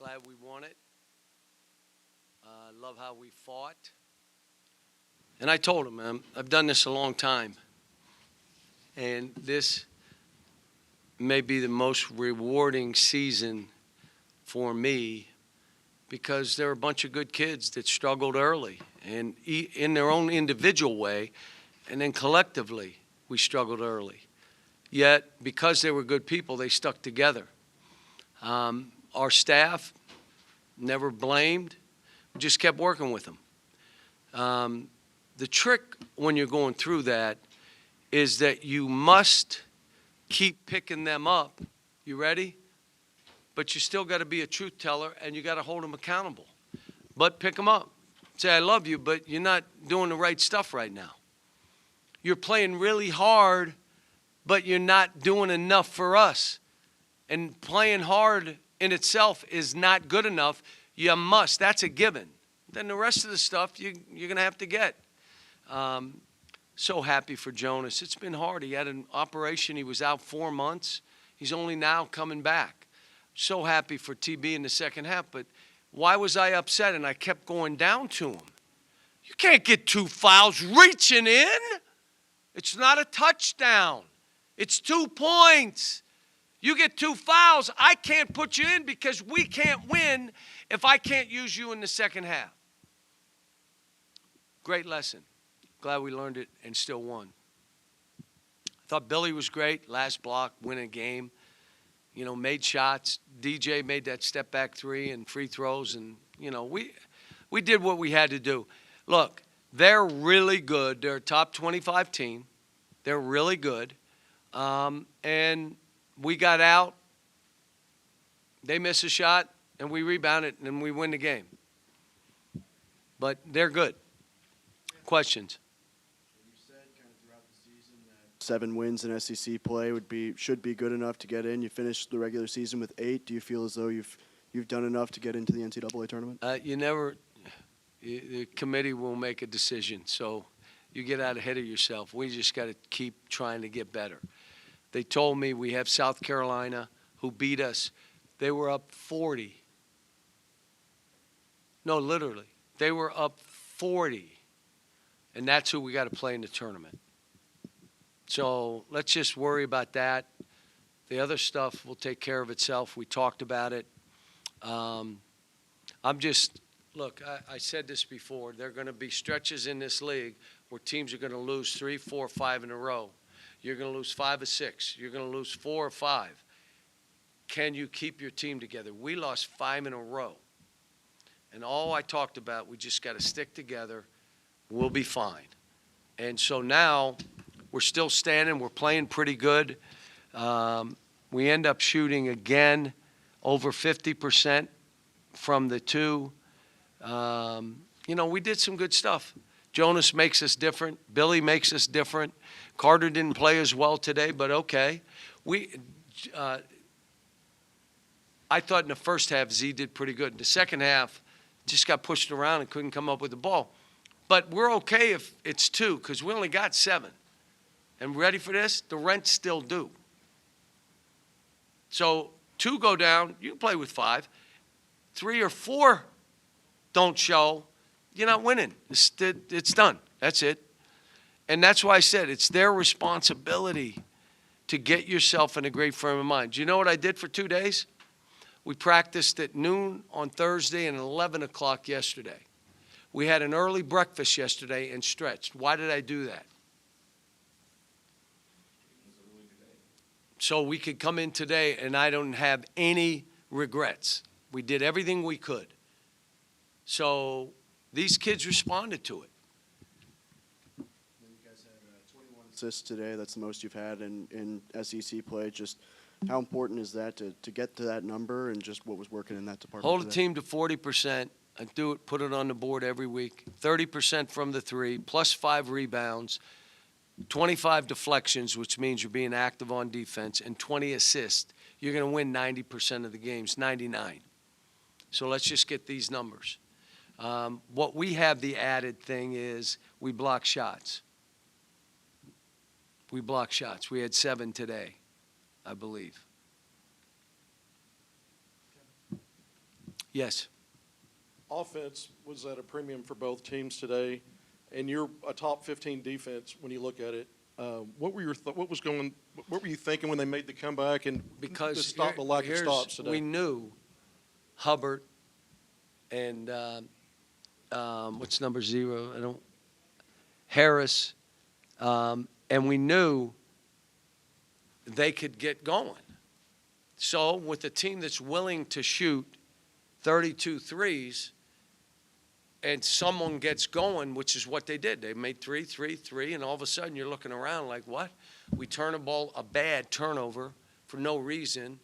glad we won it. Love how we fought. And I told him, man, I've done this a long time. And this may be the most rewarding season for me because there are a bunch of good kids that struggled early and in their own individual way, and then collectively we struggled early. Yet, because they were good people, they stuck together. Our staff never blamed. We just kept working with them. The trick when you're going through that is that you must keep picking them up. You ready? But you still got to be a truth teller, and you got to hold them accountable. But pick them up. Say, I love you, but you're not doing the right stuff right now. You're playing really hard, but you're not doing enough for us. And playing hard in itself is not good enough. You must. That's a given. Then the rest of the stuff you're going to have to get. So happy for Jonas. It's been hard. He had an operation. He was out 4 months. He's only now coming back. So happy for TB in the second half. But why was I upset? And I kept going down to him. You can't get 2 fouls reaching in. It's not a touchdown. It's 2 points. You get 2 fouls. I can't put you in because we can't win if I can't use you in the second half. Great lesson. Glad we learned it and still won. I thought Billy was great. Last block, win a game. You know, made shots. DJ made that step back 3 and free throws. And, you know, we did what we had to do. Look, they're really good. They're a top 25 team. They're really good. And we got out. They miss a shot, and we rebound it, and we win the game. But they're good. Questions? You said kind of throughout the season that 7 wins in SEC play should be good enough to get in. You finished the regular season with 8. Do you feel as though you've done enough to get into the NCAA tournament? The committee will make a decision, so you get out ahead of yourself. We just got to keep trying to get better. They told me we have South Carolina who beat us. They were up 40. No, literally. They were up 40. And that's who we got to play in the tournament. So let's just worry about that. The other stuff will take care of itself. We talked about it. Look, I said this before. There are going to be stretches in this league where teams are going to lose 3, 4, 5 in a row. You're going to lose 5 or 6. You're going to lose 4 or 5. Can you keep your team together? We lost 5 in a row. And all I talked about, we just got to stick together. We'll be fine. And so now we're still standing. We're playing pretty good. We end up shooting again over 50% from the 2. You know, we did some good stuff. Jonas makes us different. Billy makes us different. Carter didn't play as well today, but okay. I thought in the first half Z did pretty good. In the second half, just got pushed around and couldn't come up with the ball. But we're okay if it's 2 because we only got 7. And ready for this? The rent's still due. So 2 go down, you can play with 5. 3 or 4 don't show, you're not winning. It's done. That's it. And that's why I said it's their responsibility to get yourself in a great frame of mind. Do you know what I did for 2 days? We practiced at noon on Thursday and 11 o'clock yesterday. We had an early breakfast yesterday and stretched. Why did I do that? So we could come in today and I don't have any regrets. We did everything we could. So these kids responded to it. You guys had 21 assists today. That's the most you've had in SEC play. Just how important is that to get to that number and just what was working in that department Hold today? a team to 40%. I do it, put it on the board every week. 30% from the 3, plus 5 rebounds, 25 deflections, which means you're being active on defense, and 20 assists. You're going to win 90% of the games, 99. So let's just get these numbers. What we have the added thing is we block shots. We block shots. We had 7 today, I believe. Yes. Offense was at a premium for both teams today, and you're a top 15 defense when you look at it. What were you thinking when they made the comeback and Because to stop the lack of here's- stops today? we knew Hubbard and what's number 0? Harris, and we knew they could get going. So with a team that's willing to shoot 32 threes, and someone gets going, which is what they did. They made 3, 3, 3, and all of a sudden you're looking around like, what? We turn a bad turnover for no reason.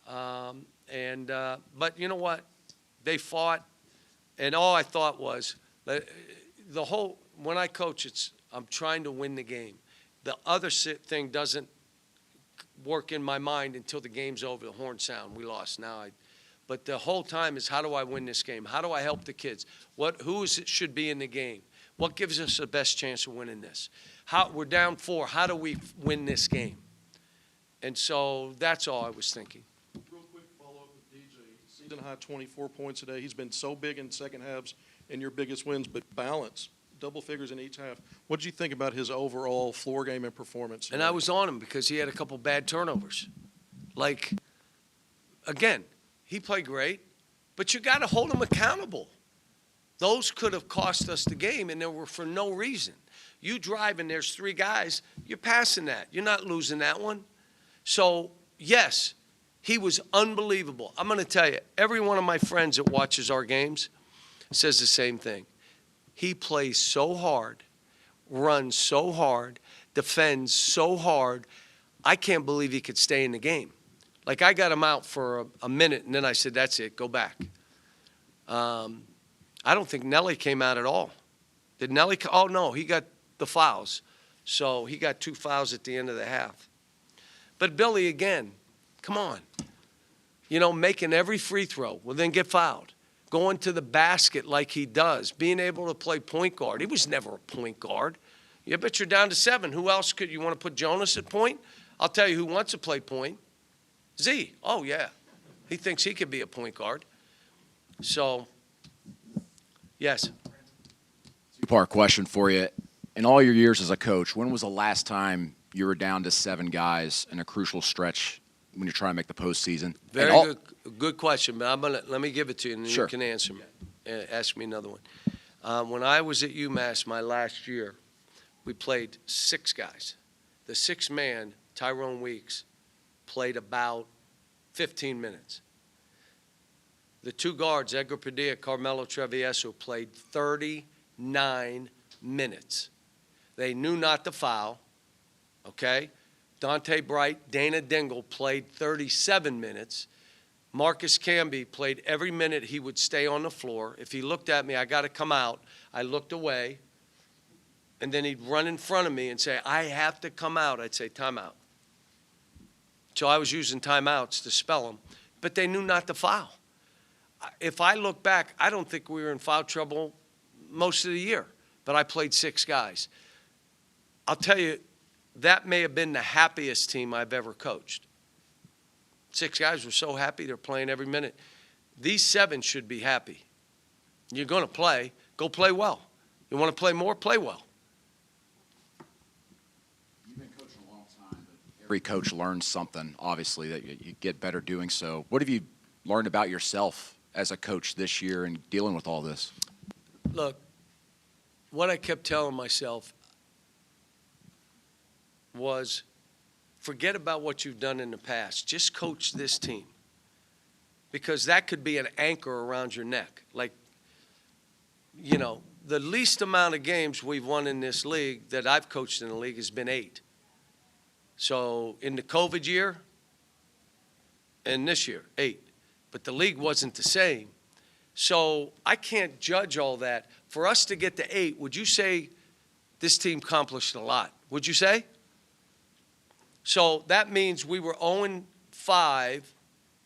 But you know what? They fought, and all I thought was, when I coach, I'm trying to win the game. The other thing doesn't work in my mind until the game's over, the horn sound, we lost. But the whole time is, how do I win this game? How do I help the kids? Who should be in the game? What gives us the best chance of winning this? We're down 4. How do we win this game? And so that's all I was thinking. Real quick follow-up with DJ. Season high 24 points today. He's been so big in second halves in your biggest wins, but balance, double figures in each half. What did you think about his overall floor game and performance? And I was on him because he had a couple bad turnovers. Again, he played great, but you got to hold him accountable. Those could have cost us the game, and they were for no reason. You drive, and there's 3 guys, you're passing that. You're not losing that one. So, yes, he was unbelievable. I'm going to tell you, every one of my friends that watches our games says the same thing. He plays so hard, runs so hard, defends so hard. I can't believe he could stay in the game. I got him out for a minute, and then I said, that's it, go back. I don't think Nelly came out at all. Did Nelly? Oh, no, he got the fouls. So he got 2 fouls at the end of the half. But Billy, again, come on. Making every free throw, well, then get fouled. Going to the basket like he does. Being able to play point guard. He was never a point guard. Yeah, but you're down to 7. Who else could you want to put Jonas at point? I'll tell you who wants to play point. Z. Oh, yeah. He thinks he could be a point guard. So, yes. Two-part question for you. In all your years as a coach, when was the last time you were down to 7 guys in a crucial stretch when you're trying to make the postseason? Very good question, but let me give it to you, and then Sure. you can answer me. Ask me another one. When I was at UMass my last year, we played 6 guys. The 6th man, Tyrone Weeks, played about 15 minutes. The 2 guards, Edgar Padilla, Carmelo Travieso, played 39 minutes. They knew not to foul, okay? Dante Bright, Dana Dingle played 37 minutes. Marcus Camby played every minute he would stay on the floor. If he looked at me, I got to come out. I looked away, and then he'd run in front of me and say, I have to come out. I'd say, timeout. So I was using timeouts to spell them, but they knew not to foul. If I look back, I don't think we were in foul trouble most of the year, but I played 6 guys. I'll tell you, that may have been the happiest team I've ever coached. 6 guys were so happy they're playing every minute. These 7 should be happy. You're going to play, go play well. You want to play more, play well. You've been coaching a long time, but every coach learns something, obviously, that you get better doing so. What have you learned about yourself as a coach this year and dealing with all this? Look, what I kept telling myself was, forget about what you've done in the past. Just coach this team. Because that could be an anchor around your neck. The least amount of games we've won in this league that I've coached in the league has been 8. So in the COVID year and this year, 8. But the league wasn't the same. So I can't judge all that. For us to get to 8, would you say this team accomplished a lot? Would you say? So that means we were 0-5.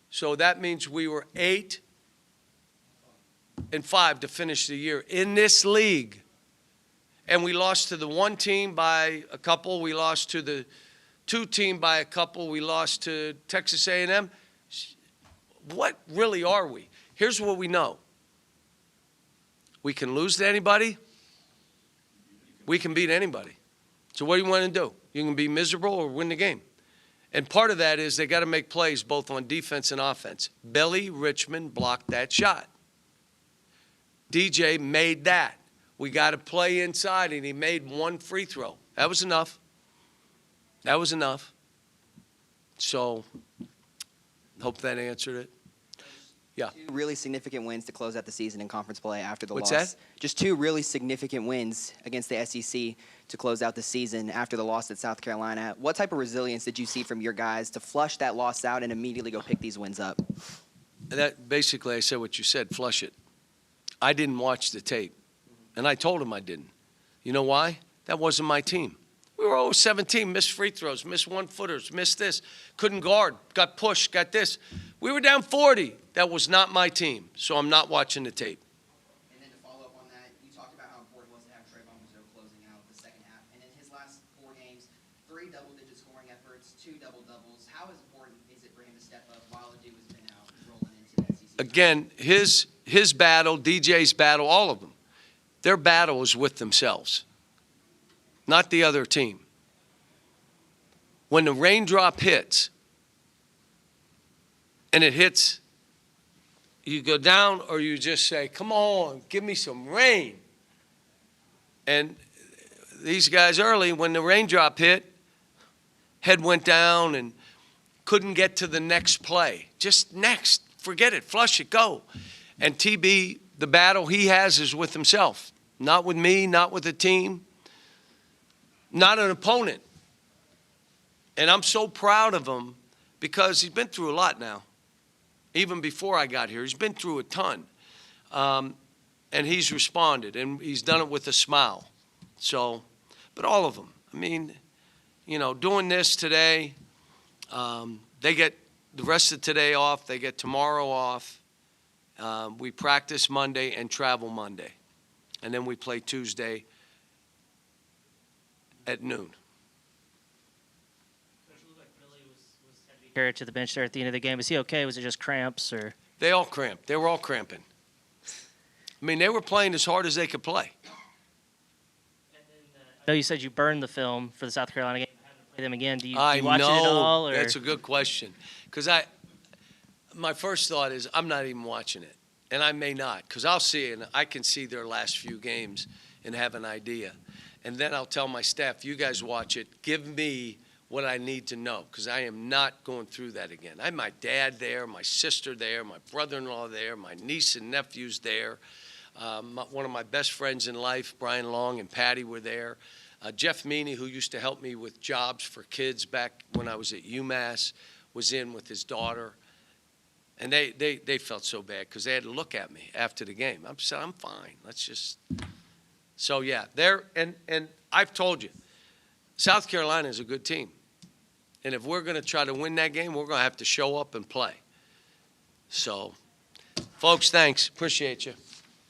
So that means we were 8-5 to finish the year in this league. And we lost to the 1 team by a couple. We lost to the 2 team by a couple. We lost to Texas A&M. What really are we? Here's what we know. We can lose to anybody. We can beat anybody. So what do you want to do? You can be miserable or win the game. And part of that is they got to make plays both on defense and offense. Billy Richmond blocked that shot. DJ made that. We got to play inside, and he made one free throw. That was enough. That was enough. So, hope that answered it. Yeah. Two really significant wins to close out the season in conference play after the What's loss. that? Just two really significant wins against the SEC to close out the season after the loss at South Carolina. What type of resilience did you see from your guys to flush that loss out and immediately go pick these wins up? That basically, I said what you said, flush it. I didn't watch the tape, and I told him I didn't. You know why? That wasn't my team. We were 0-17, missed free throws, missed one-footers, missed this, couldn't guard, got pushed, got this. We were down 40. That was not my team, so I'm not watching the tape. And then to follow up on that, you talked about how important it was to have Trayvon Brazile closing out the second half. And in his last 4 games, 3 double-digit scoring efforts, 2 double-doubles. How important is it for him to step up while Adu has been out rolling into the SEC? Again, his battle, DJ's battle, all of them, their battle is with themselves, not the other team. When the raindrop hits, and it hits, you go down or you just say, come on, give me some rain. And these guys early, when the raindrop hit, head went down and couldn't get to the next play. Just next, forget it, flush it, go. And TB, the battle he has is with himself, not with me, not with the team, not an opponent. And I'm so proud of him because he's been through a lot now. Even before I got here, he's been through a ton. And he's responded, and he's done it with a smile. So, but all of them. I mean, you know, doing this today, they get the rest of today off. They get tomorrow off. We practice Monday and travel Monday. And then we play Tuesday at noon. Carried to the bench there at the end of the game. Is he okay? Was it just cramps or? They all cramped. They were all cramping. I mean, they were playing as hard as they could play. I know you said you burned the film for the South Carolina game. Haven't played them again. Do you I watch know. it at all? Or? That's a good question. Because my first thought is I'm not even watching it. And I may not, because I'll see it, and I can see their last few games and have an idea. And then I'll tell my staff, you guys watch it. Give me what I need to know, because I am not going through that again. I had my dad there, my sister there, my brother-in-law there, my niece and nephews there. One of my best friends in life, Brian Long and Patty, were there. Jeff Meany, who used to help me with jobs for kids back when I was at UMass, was in with his daughter. And they felt so bad because they had to look at me after the game. I said, I'm fine. Let's just. So, yeah, and I've told you, South Carolina is a good team. And if we're going to try to win that game, we're going to have to show up and play. So, folks, thanks. Appreciate you.